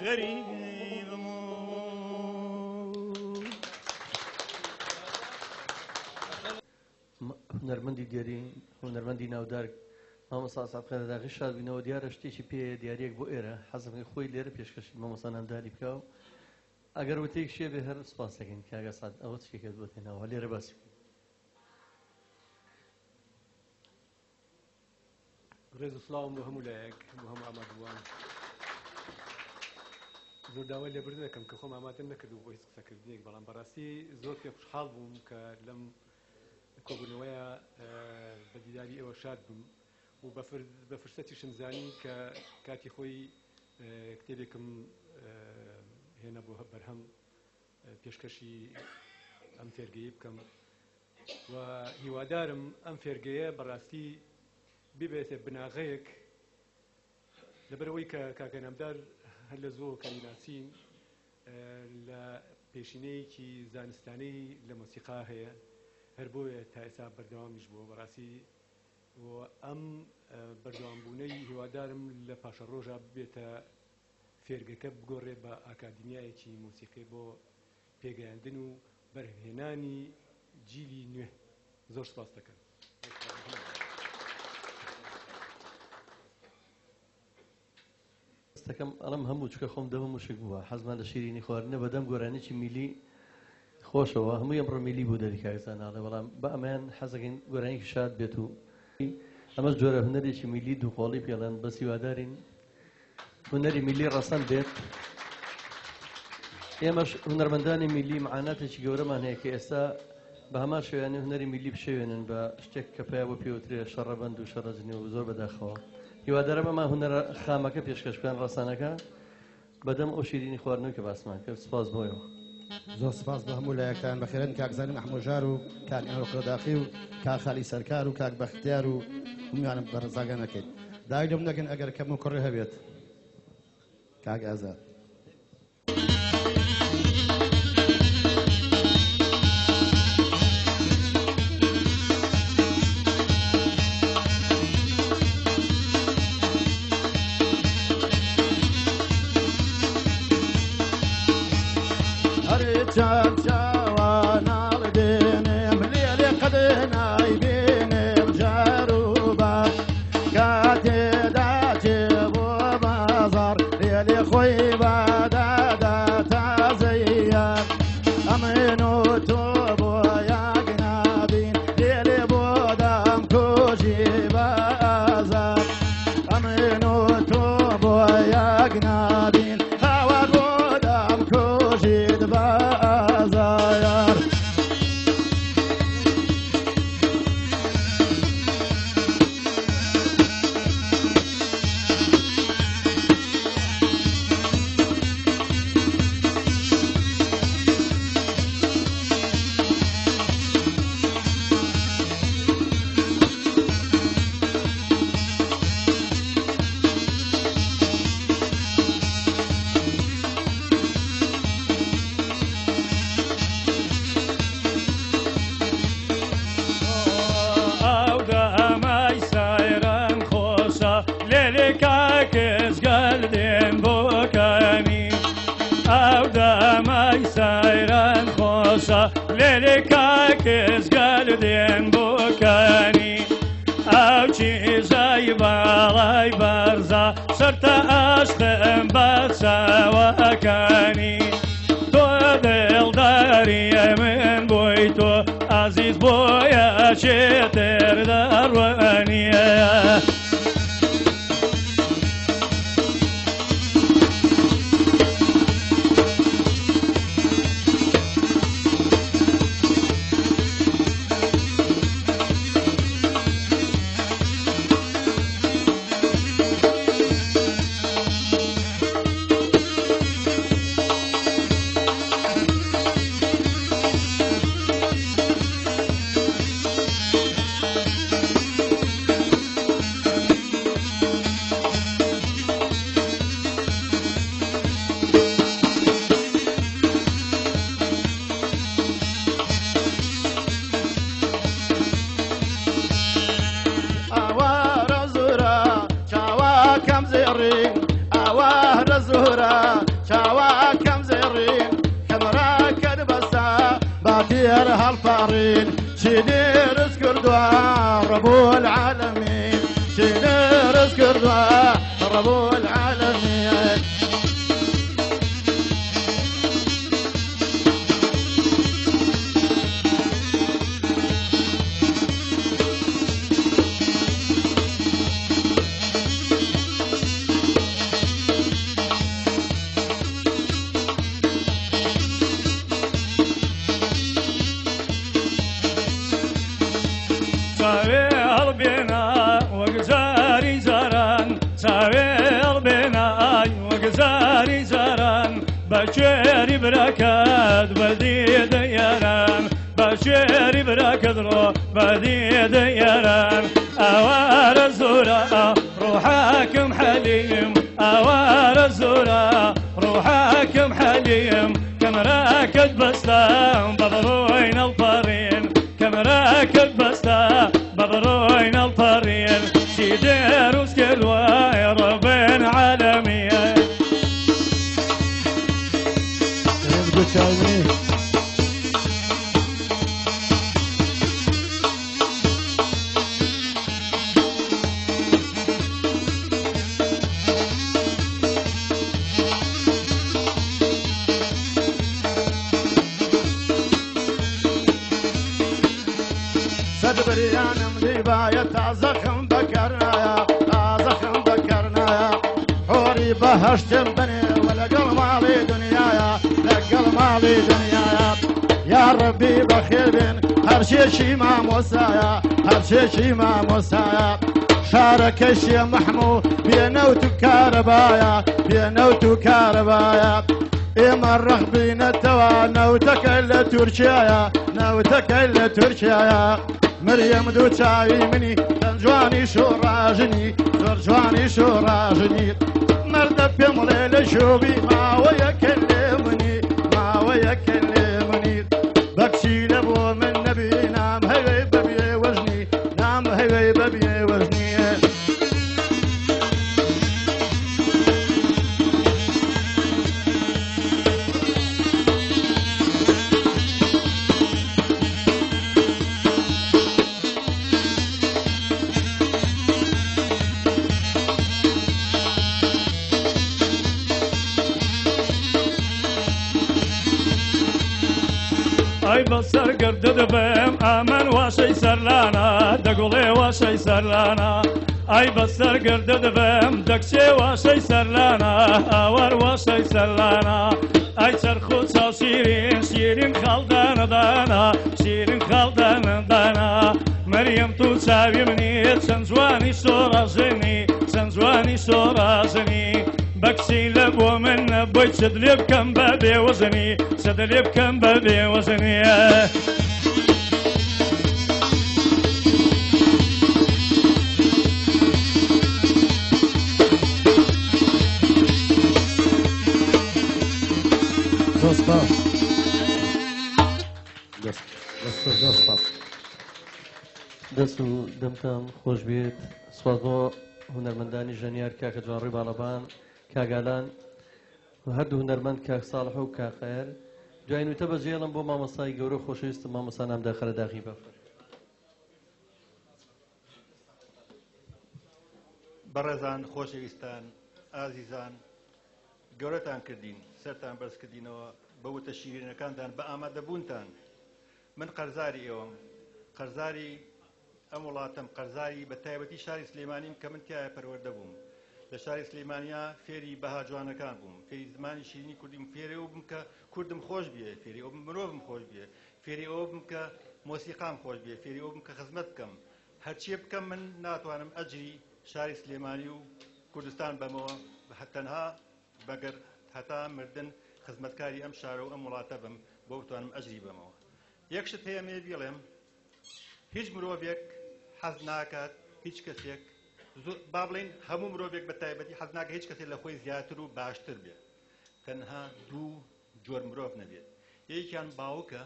غريب هونەرمەندی دیێری هونەرمەندی ناودار مامۆستا سابقەنە داغی شاد بینەوە دیارە شتێکی پێ دیارەیەک بۆ ئێرە حەزم خۆی لێرە پێشکەشی مامۆستا نامداری بکە و ئەگەر وتەیەک شێ بێ هەر سوپاس دەکەین کاگە سعد ئەوە چێکت بۆ تێناوە لێرە باسی ڕێز و سڵاوم بۆ هەموو لایەک بۆ هەموو ئامادەبووان زۆر داوای لێبوردن دەکەم کە خۆم ئامادەم نەکردو بۆ هیچ قسەکردنێک بەڵام بەڕاستی زۆر پێ خوشحاڵ بووم کە لەم کۆبوونەوەیە بە دیداری ئێوە شاد بووم و بە فرسەتیشم زانی کە کاتی خۆی کتێبێکم هێنا بۆ بەرهەم پێشکەشی ئەم فێرگەیە بکەم و هیوادارم ئەم فێرگەیە بەڕاستی ببێتە بناغەیەک لەبەرەوەی کە کاکە نامدار هەر لە زۆر کەلیناسین لە پێشینەیەکی زانستانەی لە مۆسیقا هەیە هەر بۆیە تا ئێستا بەردەوامیش بووە بەڕاستی و ئەم بەردەوامبوونەی هیوادارم لە پاشە ڕۆژە ببێتە فێرگەکە بگۆڕێ بە ئاکادمیایەکی مۆسیقی بۆ پێگەیاندن و بەرهێنانی جیلی نوێ زۆر سپاس دەکەم. دەکەم ئەڵم هەموو چکە خۆم دەمە مشک بووە حەزمان لە شیرینی خواردنە بەدەم گۆرانێکی میلی خۆشەوە هەمووی ئەمڕۆ میلی بوو دەریکارزاناڵێ بەڵام بە ئەمان حەزەکەین گۆرانێکی شاد بێت و ئەمە جۆرە هونەرێکی میلی دووقۆڵی پێڵێن بە سیوادارین هونەری میلی ڕەسەن بێت ئێمەش هونەرمەندانی میلی معاناتێکی گەورەمان هەیە کە ئێستا بە هەمان شێوانێ هونەری میلی بشێوێنن بە شتێک کە پێیا بۆ پێوترێ شەڕەبەند و شەڕەجنی و زۆر بەداخەوە هیوادارم ئەمە هونەرە خامەکە پێشکەشکان ڕەسانەکە بەدەم ئەو شیرینی خواردنەوە کە باسمان کرد سپاس بۆیەوە زۆر سپاس بە هەموو لایەکتان بەخێرن کاک زانین ئەحمۆژار و کاک ئەوکرۆداخی و کاک خالی سەرکار و کاک بەختیار و هەموویانم بەڕزاگە نەکەیت داوای لەم نەکەن ئەگەر کەم و کوڕێ هەبێت کاک ئازاد چند جوانال بینم لیلی قدنای بینم جاروبا کاتی داچی بو بازار لیلی خوی بادادا تازیار امینو تو بو یاگنابین لیلی بودم کجی بازار امینو تو بو یاگنابین هوا بودم کجی بازار لێلێکاکەس گەلدێن بۆکانی ئەو چیزای باڵای بەرزە سەرتە ئاشقم بە چاوەکانی تۆ دڵداریە من بۆی تۆ ئازیز بۆیە چێتر دەڕوانیە دير هالفارين شنير اسكردوا رب العالمين شنير اسكردوا رب العالمين بشيري بركات بدي ديران بشيري بركات بدي ديران أوار الزراء روحكم حليم أوار الزراء روحكم حليم كم راكد بسلام بضروين الفرين كم راكد بسلام بضروين الفرين سيدير وسكلوا ربين عالمين بريانم لباية زخم بكرنايا زخم بكرنايا حوري بهشتم بني ولقل مالي دنيايا لقل مالي دنيايا يا ربي بخير بين هرشي شي ما موسايا هرشي شي ما موسايا شارك الشي محمود بينوت كهربايا بينوت كهربايا إمرخ بين التوا نوتك إلا تركيا نوتك إلا تركيا مريم دو تشاوي مني تنجواني شو راجني ترجواني شو راجني مرد بيملي شوبي ما ويكلمني ما ويكلمني بكشي لبو من نبي نام هي ببي وجني نام هي ببي وجني أي بصر قرد دبم آمن واشي سرلانا دقولي واشي سرلانا أي بصر قرد دبم دكشي واشي سرلانا آور واشي سرلانا أي سرخوصا شيرين شيرين خالدان دانا شيرين خالدان دانا مريم تو تساوي مني سنزواني شورازني سنزواني شورازني بكسي لبو من بوي سدلي بكم بابي وزني سدلي بكم بابي وزني دەست و دەمتان خۆش بێت سوپاس بۆ هونەرمەندانی ژەنیار کاکە جوان ڕێی باڵەبان کاگالان و هەردوو هونەرمەند کاک ساڵح و کاقەر دوای نوتە بەجێڵم بۆ مامۆستای گەورە و خۆشەویستم مامۆستا نامداخەرە داخی بەفر بەڕێزان خۆشەویستان ئازیزان گەورەتان کردین سەرتان بەرز کردینەوە بە وتە شیرینەکانتان بە ئامادەبوونتان من قەرزاری ئێوەم قەرزاری ئەم وڵاتم قەرزاری بە تایبەتی شاری سلێمانیم کە من تایە پەروەردە بووم لە شاری سلێمانیا فێری بەها جوانەکان بووم فێری زمانی شیرینی کوردیم فێری ئەو بم کە کوردم خۆش بێ فێری ئەو مرۆڤم خۆش بێ فێری ئەو بم کە مۆسیقام خۆش بێ فێری ئەو بم کە خزمەت بکەم هەرچیە بکەم من ناتوانم ئەجری شاری سلێمانی و کوردستان بەمەوە تەنها بەگەر هەتا مردن خزمەتکاری ئەم شارە و ئەم وڵاتە بم بۆ بتوانم ئەجری بەمەوە یەکشت هەیە مێ بڵێم هیچ مرۆڤێک حەز ناکات هیچ کەسێک با بڵێن هەموو مرۆڤێک بە تایبەتی حەز ناکات هیچ کەسێک لە خۆی زیاتر و باشتر بێت تەنها دوو جۆر مرۆڤ نەبێت یەکیان باوکە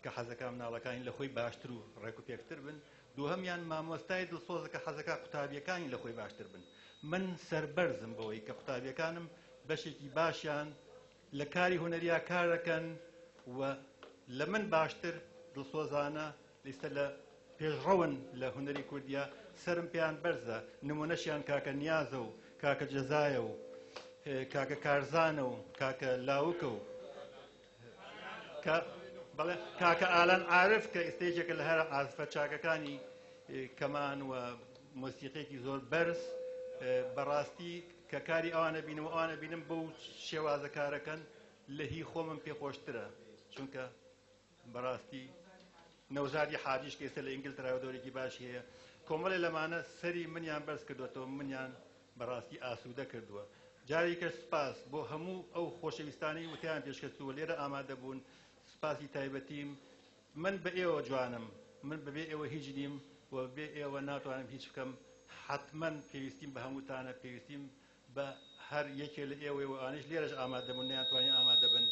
کە حەزەکە مناڵەکانی لە خۆی باشتر و ڕێک و پێکتر بن دووهەمیان مامۆستای دڵسۆزە کە حەزەکە قوتابیەکانی لە خۆی باشتر بن من سەربەرزم بەوەی کە قوتابیەکانم بەشێکی باشیان لە کاری هونەریا کار دەکەن و لە من باشتر دڵسۆزانە لیستە لە پێشڕەون لە هونەری کوردیا سرم پێیان بەرزە نمونەشیان کاکە نیازە و کاکە جەزایە و کاکە کارزانە و کاکە لاوکە و بەڵێ کاکە ئالان عارف کە ئێستێجێکە لە هەر ئازفە چاکەکانی کەمان و مۆسیقێکی زۆر بەرز بەڕاستی کە کاری ئەوانە بینم و ئەوانە بینم بەو شێوازە کارەکەن لە هی خۆمم پێخۆشترە چونکە بەڕاستی نەوزادی حاجیش کە ئێستا لە ئینگلترا دۆرێکی باشی هەیە کۆمەڵێ لەمانە سەری منیان بەرز کردوێتەوە منیان بەڕاستی ئاسوودە کردووە جارێکە سپاس بۆ هەموو ئەو خۆشەویستانی وتیان پێشکەچووە لێرە ئامادە بوون سپاسی تایبەتیم من بە ئێوە جوانم من بەبێ ئێوە هیچ نیم و بێ ئێوە ناتوانم هیچ بکەم حتمما پێویستیم بە هەمووتانە پێویستیم بە هەر یەکێ لە ئێوەی وانش لێرەش ئامادە بوون نەیانتوانی ئامادە بن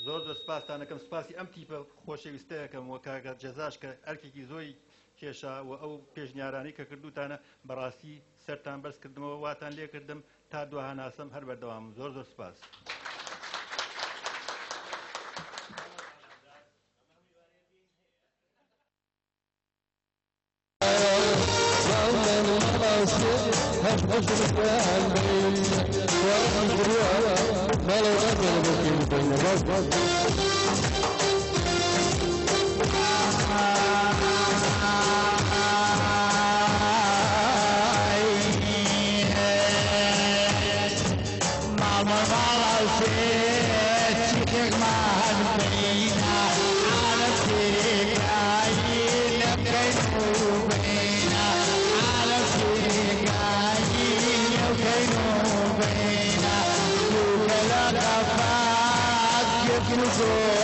زۆر زۆر سپاستانەکەم سپاسی ئەم تیپە خۆشەویستەیەکەم وە کاکە جەزاش کە ئەرکێکی زۆری کێشا و ئەو پێشنیارانی کە کردوتانە بەڕاستی سەرتان بەرز کردمەوە واتان لێ کردم تا دوهاناسم هەر بەردەوام زۆر زۆر سپاس Go.